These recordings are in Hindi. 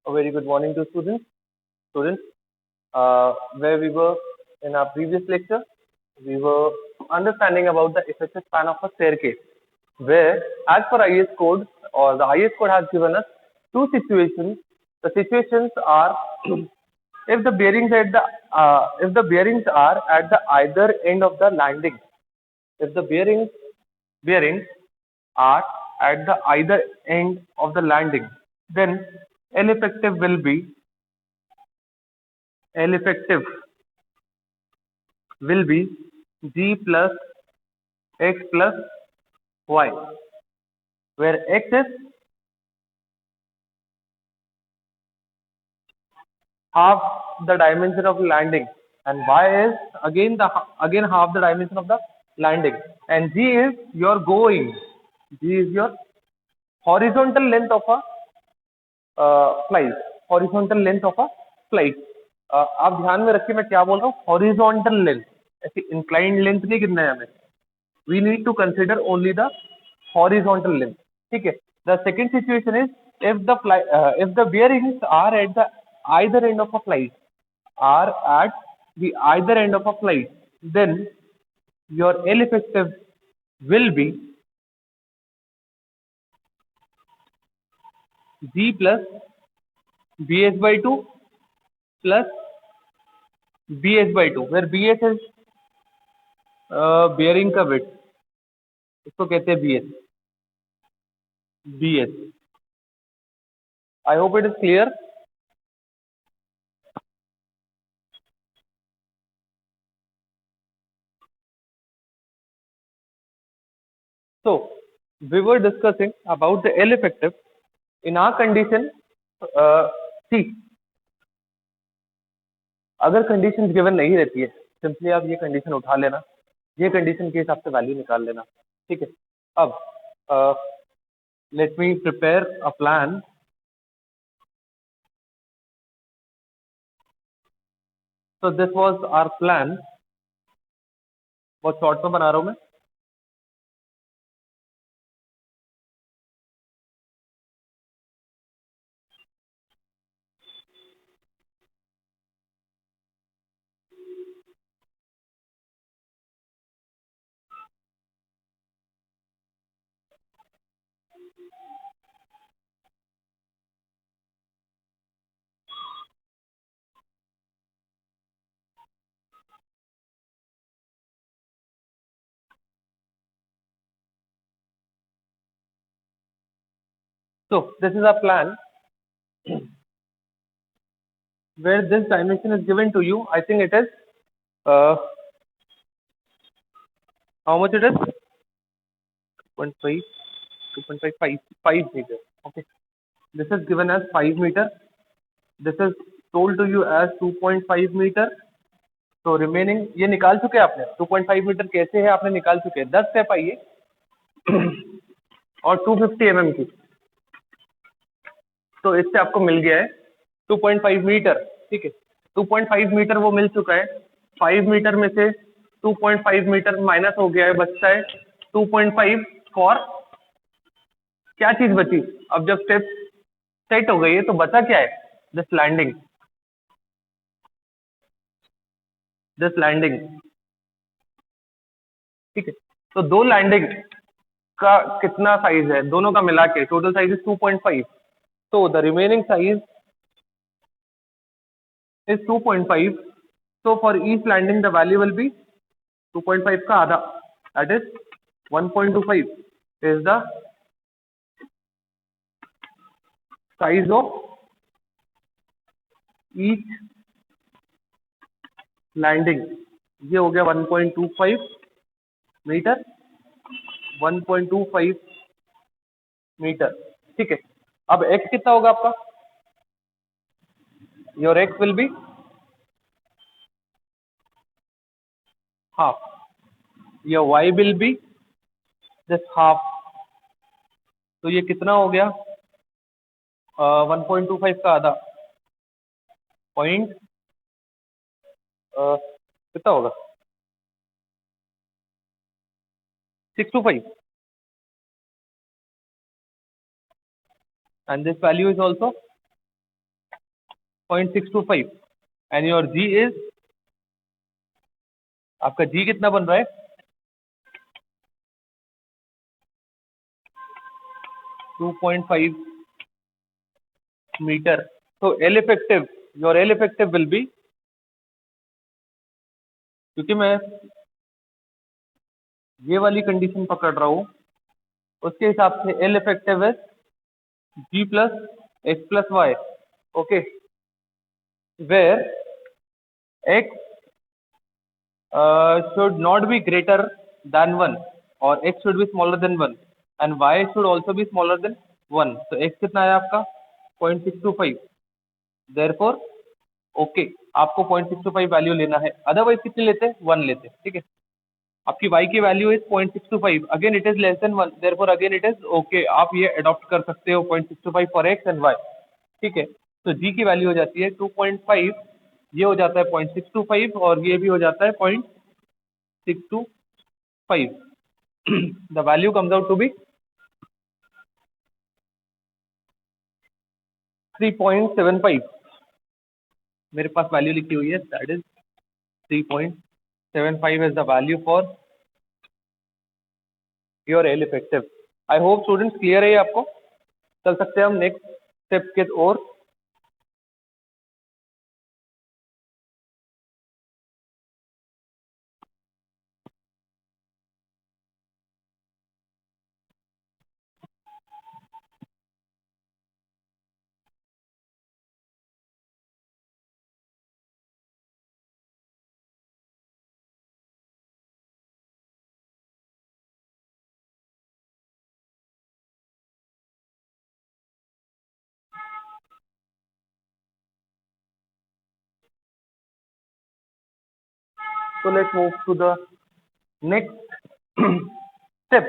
A very good morning to students. Students, where we were in our previous lecture, we were understanding about the effective span of a staircase, where as per IS code or the IS code has given us two situations. The situations are if the bearings are at the either end of the landing. If the bearings are at the either end of the landing, then L effective will be L effective will be G plus X plus Y, where X is half the dimension of landing and Y is again half the dimension of the landing, and G is your going. G is your horizontal length of a flight. Horizontal length of a flight. आप ध्यान में रखिए मैं क्या बोल रहा हूँ. हॉरिजॉन्टल लेंथ, ऐसी इंक्लाइंड लेंथ नहीं गिनना है हमें. We need to consider only the horizontal length. ठीक है. The second situation is if the bearings are at the either end of a flight are at the either end of a flight, then your L effective will be G plus BS by 2 plus BS by 2, where BS is bearing का width, इसको कहते हैं BS. BS. I hope it is clear. So we were discussing about the L effective in our condition. See, अगर कंडीशन गिवन नहीं रहती है, सिंपली आप ये कंडीशन उठा लेना, ये कंडीशन के हिसाब से वैल्यू निकाल लेना. ठीक है. अब let me prepare a plan. So this was our plan. बहुत शॉर्ट में बना रहा हूँ मैं. So this is our plan where this dimension is given to you. I think it is how much it is? 2.5, 2.5, 5 meter. Okay. This is given as 5 meter. This is told to you as 2.5 meter. तो रिमेनिंग ये निकाल चुके हैं आपने. 2.5 मीटर कैसे है आपने निकाल चुके हैं. 10 स्टेप आइए और 250 mm की. तो इससे आपको मिल गया है 2.5 मीटर. ठीक है. 2.5 मीटर वो मिल चुका है. 5 मीटर में से 2.5 मीटर माइनस हो गया है, बचता है 2.5 फॉर क्या चीज बची. अब जब स्टेप सेट हो गई है तो बचा क्या है. This landing. This landing. ठीक है. तो दो लैंडिंग का कितना साइज है, दोनों का मिला के टोटल साइज इज 2.5. तो the remaining size is 2.5. So for each landing the value will be 2.5 का आधा, that is 1.25 is the size of each landing. ये हो गया 1.25 मीटर. 1.25 मीटर. ठीक है. अब x कितना होगा आपका. your x will be half. your y will be just half. तो ये कितना हो गया. 1.25 का आधा पॉइंट कितना होगा. 625. And this value is also 0.625 and your G is, आपका जी कितना बन रहा है? 2.5 मीटर. तो L effective, your L effective will be, क्योंकि मैं ये वाली कंडीशन पकड़ रहा हूँ, उसके हिसाब से L effective is G plus X plus Y. Okay, where X should not be greater than 1 or x should be smaller than 1 and y should also be smaller than 1. तो x कितना है आपका? 0.625. therefore ओके, आपको 0.625 वैल्यू लेना है, अदरवाइज कितने लेते हैं? 1 लेते हैं. ठीक है, आपकी y की value is 0.625, again it is less than 1, therefore again it is okay, आप ये अडॉप्ट कर सकते हो 0.625 फॉर x एंड y. ठीक है, तो g की वैल्यू हो जाती है 2.5, ये हो जाता है 0.625 और ये भी हो जाता है 0.625. The value comes out to be 3.75. मेरे पास वैल्यू लिखी हुई है, that is 3.75 is the value for your L effective. I hope students clear है ये आपको. चल सकते हैं हम नेक्स्ट स्टेप के और. So let's move to the next step.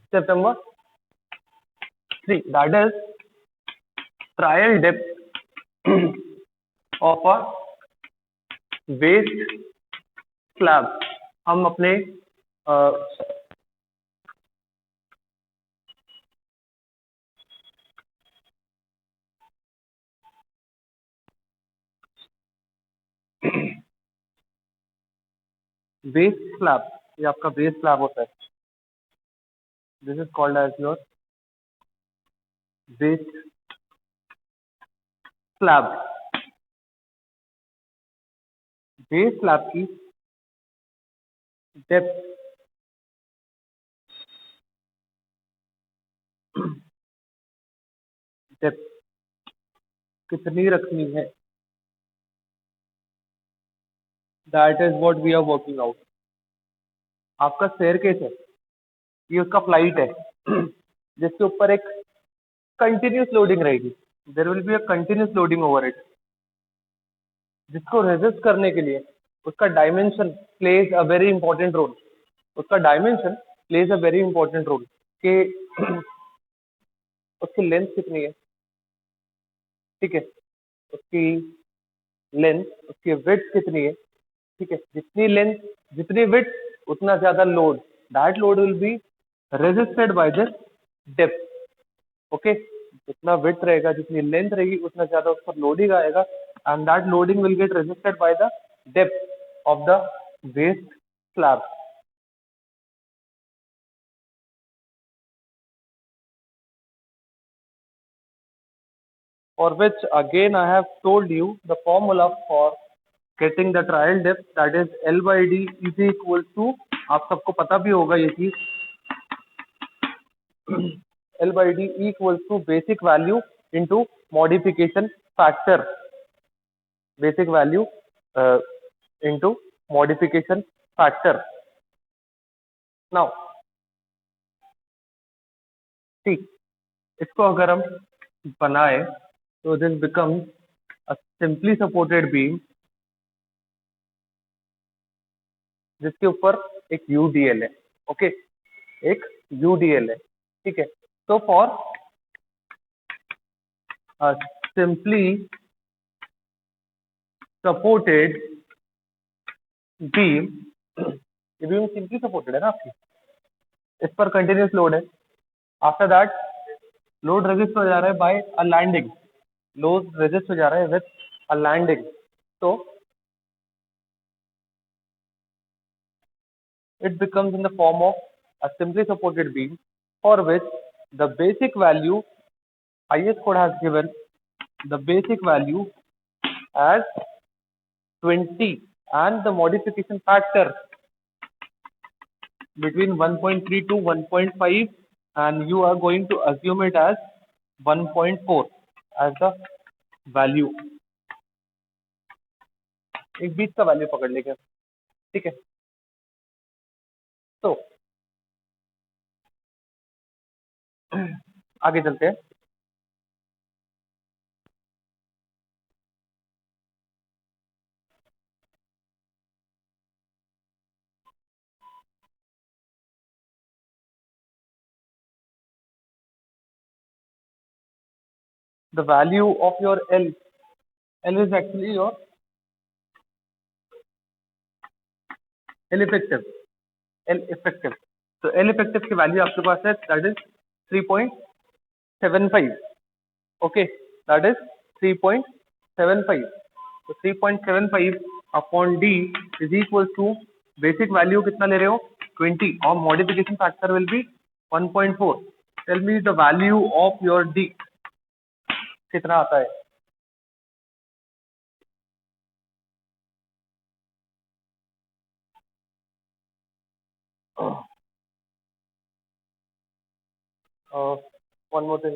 Step number 3, that is trial depth of a waste slab. हम अपने वेस्ट स्लैब, ये आपका वेस्ट स्लैब होता है. This is called as your waist slab. Waist slab की डेप्थ डेप्थ कितनी रखनी है, that is what we are working out. आपका स्टेयरकेस है, ये उसका फ्लाइट है जिसके ऊपर एक कंटिन्यूस लोडिंग रहेगी. There will be a continuous loading over it, जिसको रेजिस्ट करने के लिए उसका dimension plays a very important role. उसका dimension plays a very important role कि उसकी लेंथ कितनी है. ठीक है, उसकी लेंथ, उसकी विड्थ कितनी है. ठीक है, जितनी लेंथ जितनी विड्थ उतना ज्यादा load, that load will be resisted by the depth. Okay, जितना विड्थ रहेगा, जितनी लेंथ रहेगी, उतना ज्यादा उस पर लोडिंग आएगा and that loading will get resisted by the depth of the waste slab. For which again I have told you the formula for getting the trial depth, that is L by D is equal to, आप सबको पता भी होगा ये चीज, L by D equals to basic value into modification factor. Basic value into modification factor. Now see, इसको अगर हम बनाए तो this becomes a simply supported beam जिसके ऊपर एक UDL है. ओके, एक UDL है. ठीक है, तो फॉर simply supported beam, ये बीम सिंपली सपोर्टेड है ना आपकी, इस पर कंटिन्यूस लोड है. आफ्टर दैट लोड रेजिस्ट हो जा रहा है बाय अ लैंडिंग, लोड रेजिस्ट हो जा रहा है विथ अ लैंडिंग. तो it becomes in the form of a simply supported beam for which the basic value, IS code has given the basic value as 20 and the modification factor between 1.3 to 1.5, and you are going to assume it as 1.4 as the value. एक बीच का वैल्यू पकड़ लेंगे, ठीक है. तो आगे चलते हैं. The value of your L is actually your L effective. So L effective की वैल्यू आपके पास है, that is 3.75. Okay, that is 3.75. So 3.75 upon D is equal to basic value कितना ले रहे हो 20 और modification factor will be 1.4. Tell me the value of your D कितना आता है. one more thing.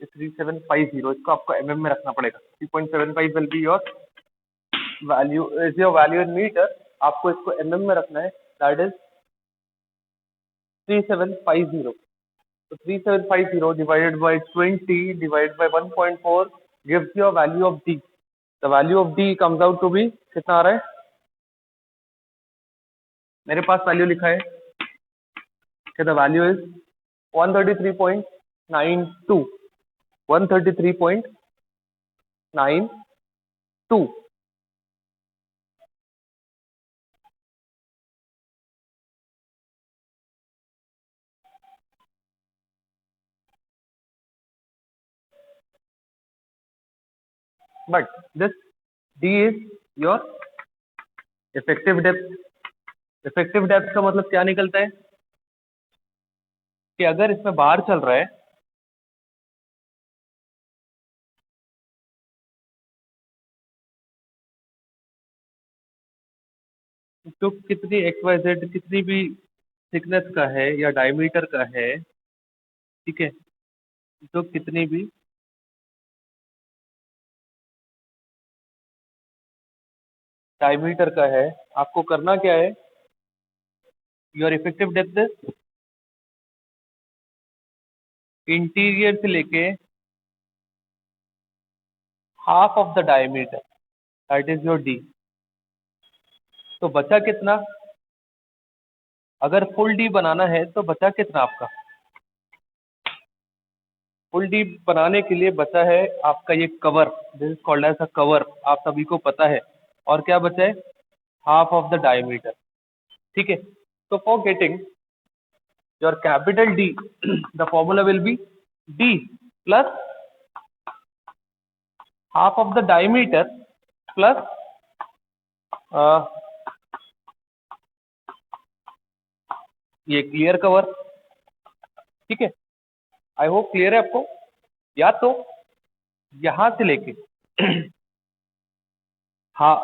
3750, इसको आपको mm में रखना पड़ेगा. 3.75 will be your value, is your value in meter. आपको इसको mm में रखना है, that is 3750. So 3750 divided by 20 divided by 1.4 gives you a value of D. The value of D comes out to be कितना आ रहा है, मेरे पास वैल्यू लिखा है कि the value is 133.92. 133.92. But this D is your effective depth. Effective depth का मतलब क्या निकलता है कि अगर इसमें बाहर चल रहा है तो कितनी XYZ कितनी भी थिकनेस का है या डायमीटर का है, ठीक है, तो कितनी भी डायमीटर का है, आपको करना क्या है, your effective depth is interior से लेके half of the diameter, that is your D. तो बचा कितना, अगर फुल डी बनाना है तो बचा कितना आपका, फुल डी बनाने के लिए बचा है आपका ये cover, this is called as a cover, आप सभी को पता है. और क्या बचा है, हाफ ऑफ द डायमीटर, ठीक है. तो for getting your capital D the formula will be D plus half of the diameter plus ये क्लियर कवर, ठीक है. आई होप क्लियर है आपको. या तो यहां से लेके हाँ,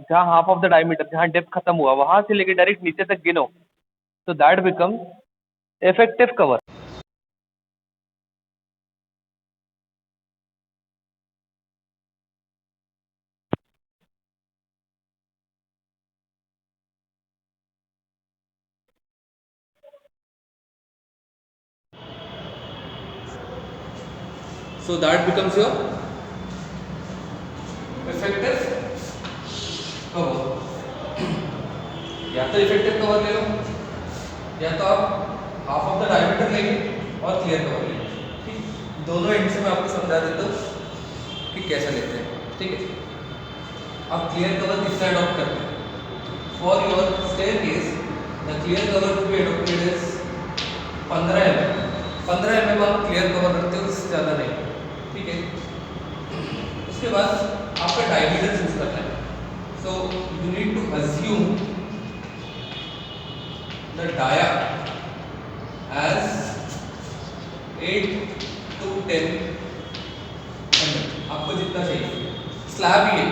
जहाँ हाफ ऑफ द डायमीटर, जहाँ डेप्थ खत्म हुआ वहां से लेके डायरेक्ट नीचे तक गिनो, तो that becomes effective cover. So that becomes your effective cover. या तो इफेक्टिव कवर ले लो, या तो आप हाफ ऑफ द डायमीटर लेंगे और क्लियर कवर लेंगे, ठीक. दोनों एंड से मैं आपको समझा देता हूँ कि कैसे लेते हैं, ठीक है। आप क्लियर कवर किससे अडॉप्ट करते हैं? For your staircase the clear cover to be adopted is 15 mm आप क्लियर कवर रखते हो, इससे ज़्यादा नहीं, ठीक है। उसके बाद आपका डायमीटर चूज करना है। So you need to assume the dia as 8 to 10 mm, आपको जितना चाहिए। स्लैब ही है,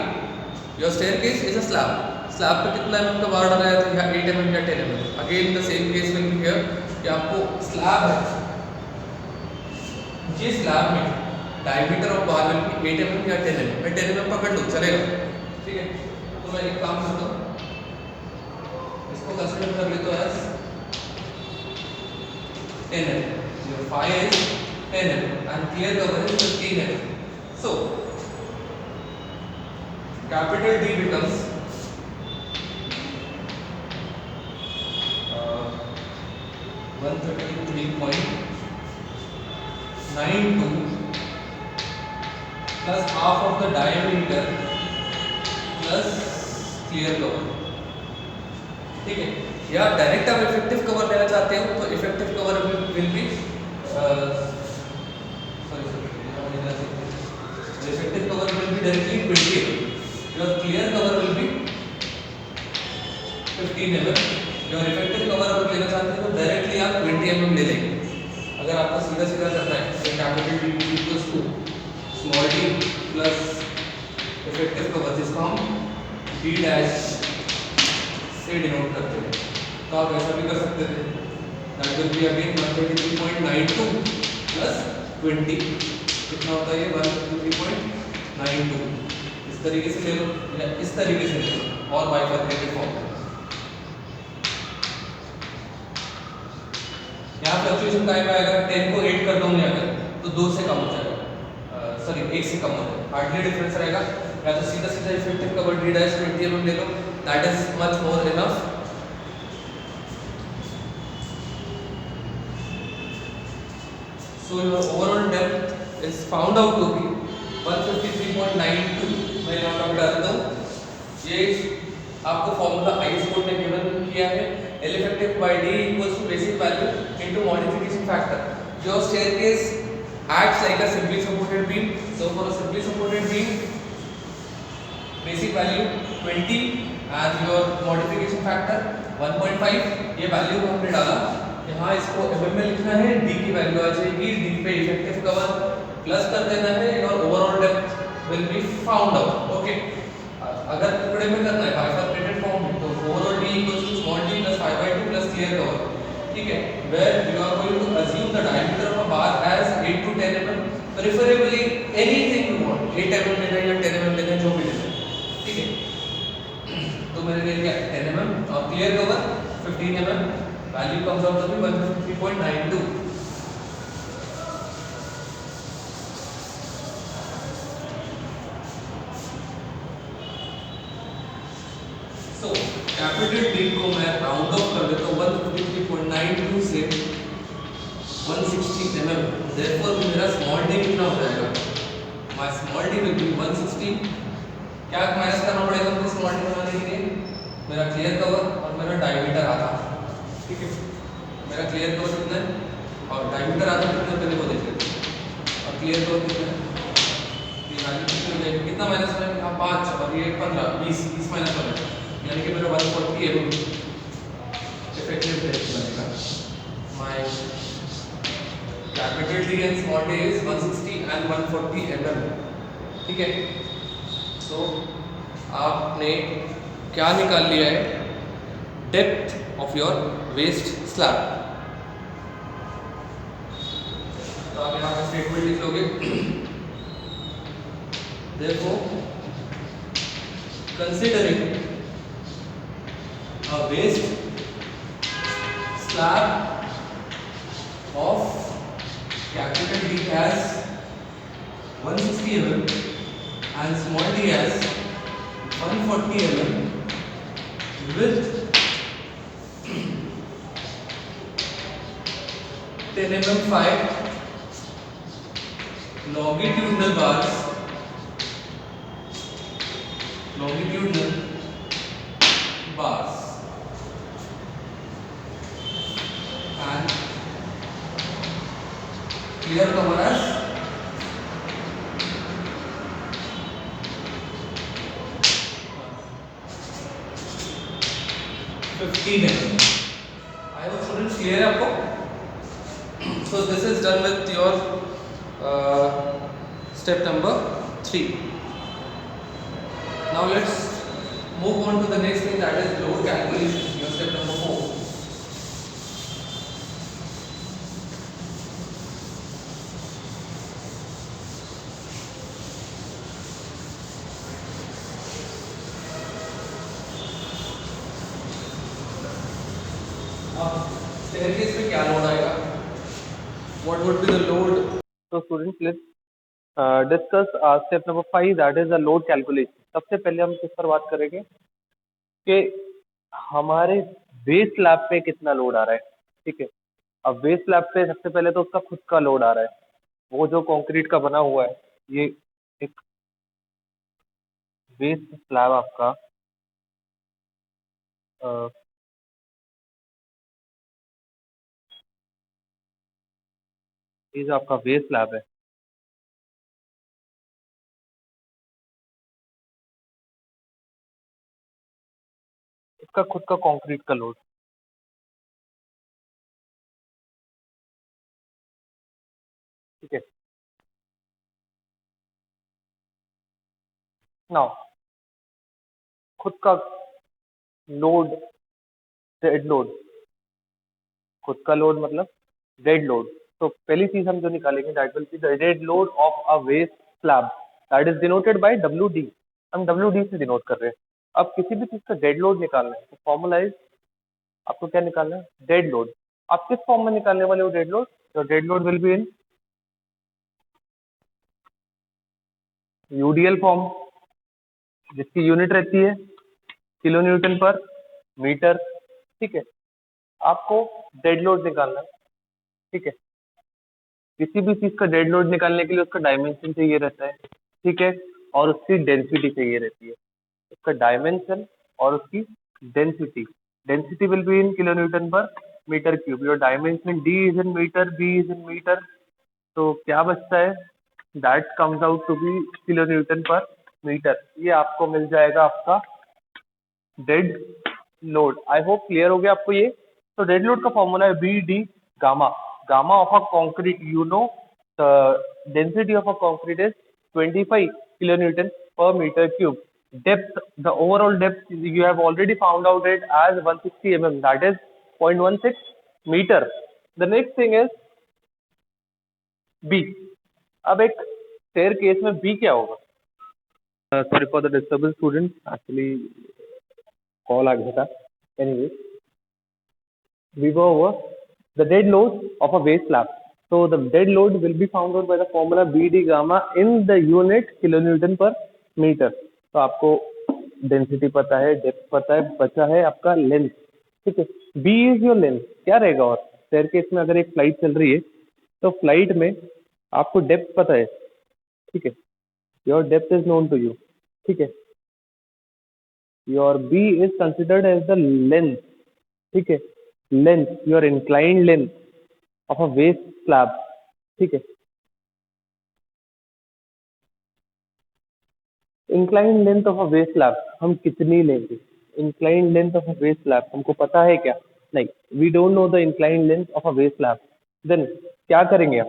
your staircase is a slab. Slab पे कितना mm का बार डाला जाता है? या 8 mm या 10 mm। Again the same case will be here कि आपको स्लैब है, ये स्लैब में diameter of bar will be 8 mm या 10 mm। मैं 10 mm पकड़ लूँ, चलेगा, ठीक है। तो मैं एक काम करता हूँ, इसको कंसीडर कर लेता हूँ as 10 mm। Your phi is 10 mm and clear cover is 15 mm. So capital D becomes 133.92 plus half of the diameter plus clear cover, ठीक है। या डायरेक्ट आप इफेक्टिव कवर लेना चाहते हो तो effective cover will be effective cover will be directly 20 mm. Your clear cover will be 15 mm. Your effective cover अगर लेना चाहते हैं तो डायरेक्टली आप 20 mm ले लेंगे। अगर आपको सीधा सीधा करना है तो capital D equals to small d plus effective cover, जिसको हम D डैश से डिनोट करते हैं, तो आप ऐसा भी कर सकते थे। That will be again 133.92 plus 20, कितना होता है ये? 153.92। इस तरीके से ले लो या इस तरीके से ले लो, और बाइफरकेटेड फॉर्म में। यहाँ फ्लक्चुएशन टाइम आएगा, 10 को 8 कर दूंगे अगर तो 2 से कम हो जाएगा, सॉरी 1 से कम हो जाएगा, हार्डली डिफरेंस रहेगा। या तो सीधा सीधा effective cover D dash 20 mm ले लो, that is much more enough. So your overall depth is found out to be 153.92। मैं यहाँ पर बता देता हूँ, ये आपको फॉर्मूला आईएस कोड ने गिवन किया है, L effective by D equals to basic value into modification factor. Your staircase acts like a simply supported beam. So for a simply supported beam, basic value 20 and your modification factor 1.5। ये वैल्यू को हमने डाला यहाँ, इसको mm में लिखना है, D की वैल्यू आ जाएगी, D पे इफेक्टिव कवर प्लस कर देना है और overall depth will be found out, okay. अगर टुकड़े में करना है बाइफरकेटेड फॉर्म में तो overall D equals to small d plus 5/2 plus clear cover, ठीक है। Where you are going to assume the diameter of a bar as 8 to 10 mm, preferably anything you want, 8 mm लेना या 10 mm लेना, जो भी लेना, ठीक है। तो मैंने ले लिया 10 mm और clear cover 15 mm, value comes out to be 153.92। So capital D को मैं राउंड ऑफ कर देता हूँ 153.92 से 160 mm। देयरफॉर मेरा स्मॉल d कितना हो जाएगा? My small d will be 160। क्या माइनस करना पड़ेगा मुझे स्मॉल d बनाने के लिए? मेरा क्लियर कवर और मेरा डायमीटर आधा, ठीक है। मेरा क्लियर कवर कितना है और डायमीटर आधा कितना है, पहले वो देख लेते हैं। और क्लियर कवर कितना है, ये वैल्यू कितनी हो जाएगी? कितना माइनस होना है? 5 और ये 15, 20 माइनस होना है, यानी कि मेरा 140 mm इफेक्टिव डेप्थ बनेगा। My capital D and small d is 160 and 140 mm, ठीक है। सो आपने क्या निकाल लिया है? Depth of your waist slab. तो आप यहाँ पे स्टेटमेंट लिख लोगे, देखो considering a waste slab of capital D as 160 mm and small d as 140 mm with 10 mm 5 longitudinal bars, longitudinal bars, and clear cover as 15 mm. I hope students clear है आपको. So this is done with your step number 3. Now let's move on to the next thing, that is load calculation. Your step number 4. अब staircase पे क्या लोड आएगा? What would be the load? So students, let's discuss step number 5, that is the load calculation. सबसे पहले हम किस पर बात करेंगे कि हमारे बेस स्लैब पे कितना लोड आ रहा है. ठीक है. अब बेस स्लैब पे सबसे पहले तो उसका खुद का लोड आ रहा है, वो जो कंक्रीट का बना हुआ है. ये एक बेस स्लैब आपका ये जो आपका बेस स्लैब है, इसका खुद का कंक्रीट का लोड. ठीक है. नाउ खुद का लोड, डेड लोड. खुद का लोड मतलब डेड लोड. तो पहली चीज हम जो निकालेंगे, that will be the dead load of a waist slab, that is denoted by WD. हम WD से डिनोट कर रहे हैं. अब किसी भी चीज का डेड लोड निकालना है तो फॉर्मूला इज, आपको क्या निकालना है? Dead load. आप किस फॉर्म में निकालने वाले हो डेड लोड? तो dead load will be in UDL form, जिसकी यूनिट रहती है किलो न्यूटन पर मीटर. ठीक है. आपको डेड लोड निकालना है. ठीक है. किसी भी चीज का डेड लोड निकालने के लिए उसका डायमेंशन चाहिए रहता है. ठीक है. और उसकी डेंसिटी चाहिए रहती है. उसका डायमेंशन और उसकी density. Density will be in kilo newton per metre cube. Your dimension D is in metre, B is in metre. तो क्या बचता है? That comes out to be kilo newton per metre. ये आपको मिल जाएगा आपका dead load. I hope clear हो गया आपको ये. तो डेड लोड का फॉर्मूला है BD gamma. Gamma of a concrete, you know the density of a concrete is 25 kilonewton per meter cube. Depth, the overall depth you have already found out it as 160 mm, that is 0.16 meter. The next thing is B. अब एक स्टेयर केस में B क्या होगा? Sorry for the disturbance student, actually call आ गया था. Anyway, we go over the dead load of a waste slab. So the dead load will be found out by the formula BD gamma in the unit kilonewton per meter. तो आपको डेंसिटी पता है, डेप्थ पता है, बचा है आपका लेंथ. ठीक है. B is your length. क्या रहेगा? और स्टेयरकेस में अगर एक फ्लाइट चल रही है तो फ्लाइट में आपको डेप्थ पता है. ठीक है. Your depth is known to you. ठीक है. Your B is considered as the length. ठीक है. Length, your inclined length of a waist slab. ठीक है. Inclined length of a waist slab हम कितनी लेंगे? Inclined length of a waist slab हमको पता है क्या? नहीं, we don't know the inclined length of a waist slab. Then क्या करेंगे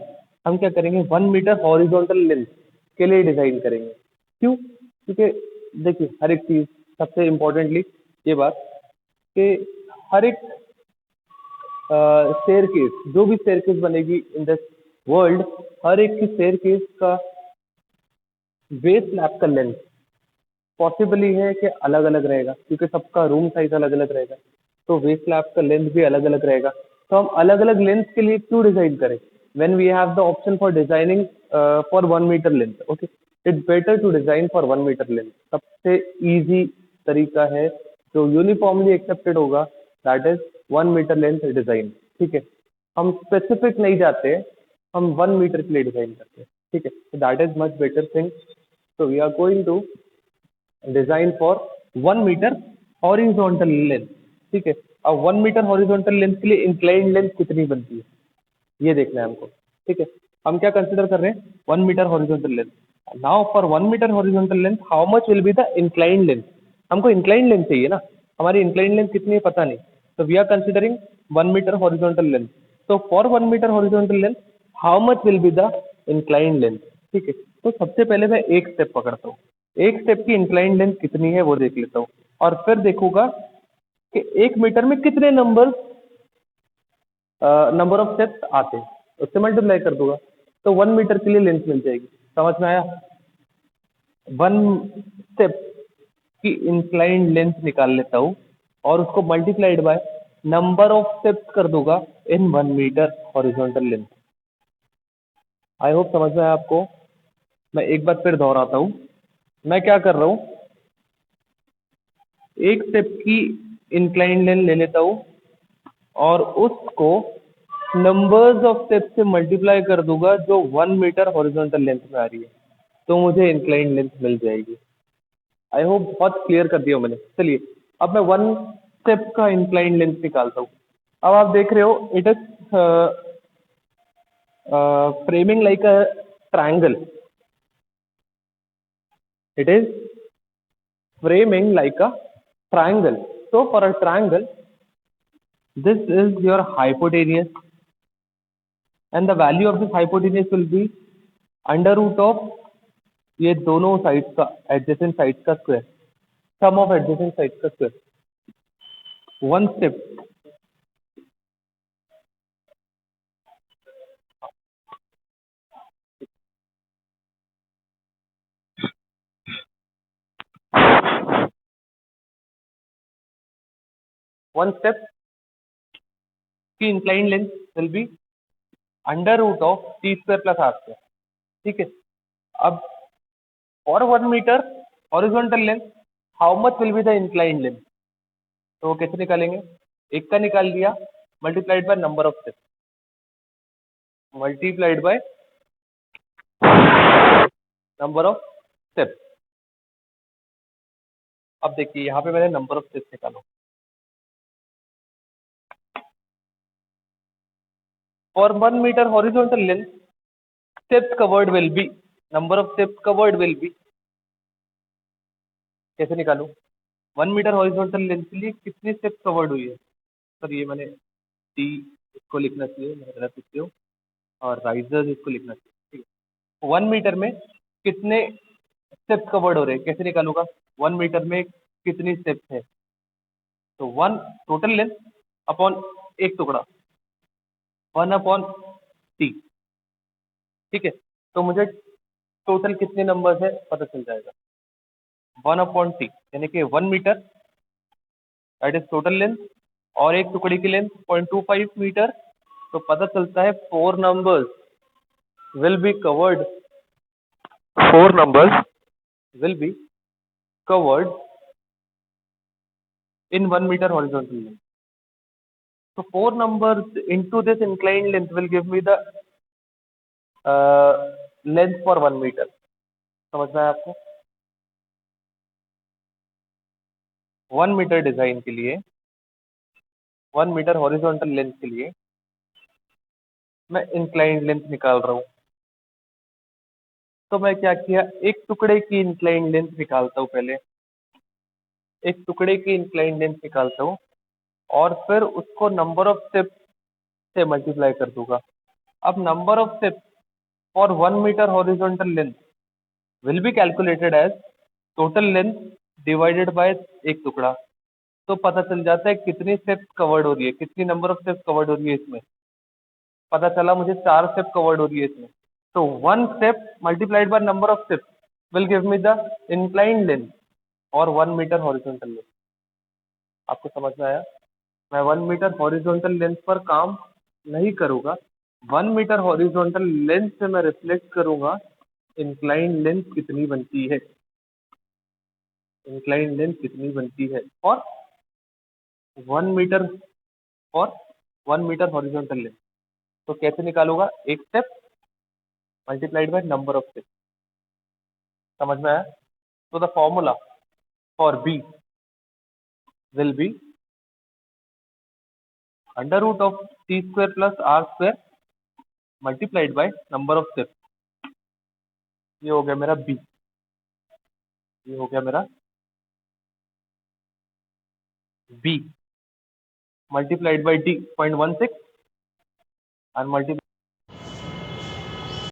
हम क्या करेंगे? 1 मीटर हॉरिजॉन्टल लेंथ के लिए डिजाइन करेंगे. क्यों? क्योंकि देखिए, हर एक चीज, सबसे इम्पोर्टेंटली ये बात कि हर एक स्टेयरकेस, जो भी स्टेयरकेस बनेगी इन दिस वर्ल्ड, हर एक की स्टेयरकेस का वेस्ट स्लैब का लेंथ पॉसिबली है कि अलग अलग रहेगा, क्योंकि सबका रूम साइज अलग अलग रहेगा. तो वेस्ट स्लैब का लेंथ भी अलग अलग रहेगा. तो हम अलग अलग लेंथ के लिए क्यों डिजाइन करें? When we have the option for designing for 1 metre length. Okay, it's better to design for 1 metre length. सबसे इजी तरीका है जो यूनिफॉर्मली एक्सेप्टेड होगा, that is 1 metre length design. ठीक है. हम स्पेसिफिक नहीं जाते, हम 1 मीटर के लिए डिजाइन करते हैं. ठीक है, so that is much better thing. So we are going to design for 1 metre horizontal length. ठीक है, अब 1 मीटर हॉरिजॉन्टल लेंथ के लिए इंक्लाइंड लेंथ कितनी बनती है ये देखना है हमको. ठीक है, हम क्या कंसिडर कर रहे हैं, 1 metre horizontal length. Now for 1 metre horizontal length how much will be the inclined length. हमको इंक्लाइंड लेंथ चाहिए ना, हमारी इंक्लाइंड लेंथ कितनी है पता नहीं. तो we are considering 1 metre horizontal length. तो for 1 metre horizontal length how much will be the inclined length. ठीक है, तो सबसे पहले मैं एक स्टेप पकड़ता हूँ, एक स्टेप की इंक्लाइंड लेंथ कितनी है वो देख लेता हूँ, और फिर देखूंगा कि 1 मीटर में कितने नंबर ऑफ स्टेप्स आते हैं, उससे मल्टीप्लाई कर दूंगा. तो 1 मीटर के लिए लेंथ मिल जाएगी. समझ में आया. 1 स्टेप की इंक्लाइंड लेंथ निकाल लेता हूँ और उसको multiplied by number of steps कर दूंगा in 1 metre horizontal length. I hope समझ में आया आपको. मैं एक बार फिर दोहराता हूँ. मैं क्या कर रहा हूँ, एक स्टेप की इंक्लाइंड लेंथ ले लेता हूँ और उसको नंबर्स ऑफ स्टेप से मल्टीप्लाई कर दूंगा जो 1 मीटर हॉरिजॉन्टल लेंथ में आ रही है, तो मुझे इंक्लाइंड लेंथ मिल जाएगी. आई होप बहुत क्लियर कर दिया मैंने. चलिए अब मैं 1 स्टेप का इंक्लाइंड लेंथ निकालता हूँ. अब आप देख रहे हो it is framing like a triangle. It is framing like a triangle. So for a triangle, this is your hypotenuse, and the value of this hypotenuse will be under root of ये दोनों साइड्स का adjacent sides का square, sum of adjacent sides का square. One step. One step की inclined length will be under root of t square plus r square. ठीक है, अब for 1 metre horizontal length how much will be the inclined length. तो वो कैसे निकालेंगे, एक का निकाल दिया multiplied by number of steps, multiplied by number of steps. अब देखिए यहाँ पे मैंने नंबर ऑफ स्टेप्स निकालो. For 1 metre horizontal length steps covered will be, number of steps covered will be. कैसे निकालूं, 1 मीटर हॉरिजॉन्टल लेंथ के लिए कितनी स्टेप्स कवर्ड हुई है. सर ये मैंने टी इसको लिखना चाहिए, मैं गलत लिखती हूँ, और राइजर्स इसको लिखना चाहिए. ठीक है, 1 मीटर में कितने स्टेप्स कवर्ड हो रहे हैं कैसे निकालूंगा, 1 मीटर में कितनी स्टेप्स है, तो 1 टोटल लेंथ अपॉन एक टुकड़ा 1/t. ठीक है, तो मुझे टोटल कितने नंबर्स है पता चल जाएगा. 1/t यानी कि 1 metre that is total length, और एक टुकड़ी की लेंथ 0.25 मीटर. तो पता चलता है 4 numbers will be covered, 4 numbers will be covered in 1 metre horizontal length. So 4 numbers into this inclined length will give me the length for 1 metre. समझ में आया आपको. 1 मीटर डिजाइन के लिए, 1 मीटर हॉरिजॉन्टल लेंथ के लिए मैं इंक्लाइंड लेंथ निकाल रहा हूँ. तो मैं क्या किया, एक टुकड़े की इंक्लाइंड लेंथ निकालता हूँ पहले, एक टुकड़े की इंक्लाइंड लेंथ निकालता हूँ और फिर उसको नंबर ऑफ स्टेप से मल्टीप्लाई कर दूंगा. अब number of step for 1 metre horizontal length will be calculated as total length divided by एक टुकड़ा. तो पता चल जाता है कितनी स्टेप्स कवर्ड हो रही है, कितनी नंबर ऑफ स्टेप्स कवर्ड हो रही है. इसमें पता चला मुझे 4 स्टेप कवर्ड हो रही है इसमें. तो 1 step multiplied by number of steps will give me the inclined length और 1 मीटर हॉरिजॉन्टल लेंथ. आपको समझ में आया. मैं 1 मीटर हॉरिजॉन्टल लेंथ पर काम नहीं करूंगा, 1 मीटर हॉरिजॉन्टल लेंथ से मैं रिफ्लेक्ट करूंगा इंक्लाइंड लेंथ कितनी बनती है, इंक्लाइंड लेंथ कितनी बनती है और 1 मीटर और 1 मीटर हॉरिजॉन्टल लेंथ. तो कैसे निकालूंगा, एक step multiplied by number of steps. समझ में आया? तो the formula for B will be under root of C square plus R square multiplied by number of steps. ये हो गया मेरा बी, ये हो गया मेरा B, multiplied by D 0.16 and multiply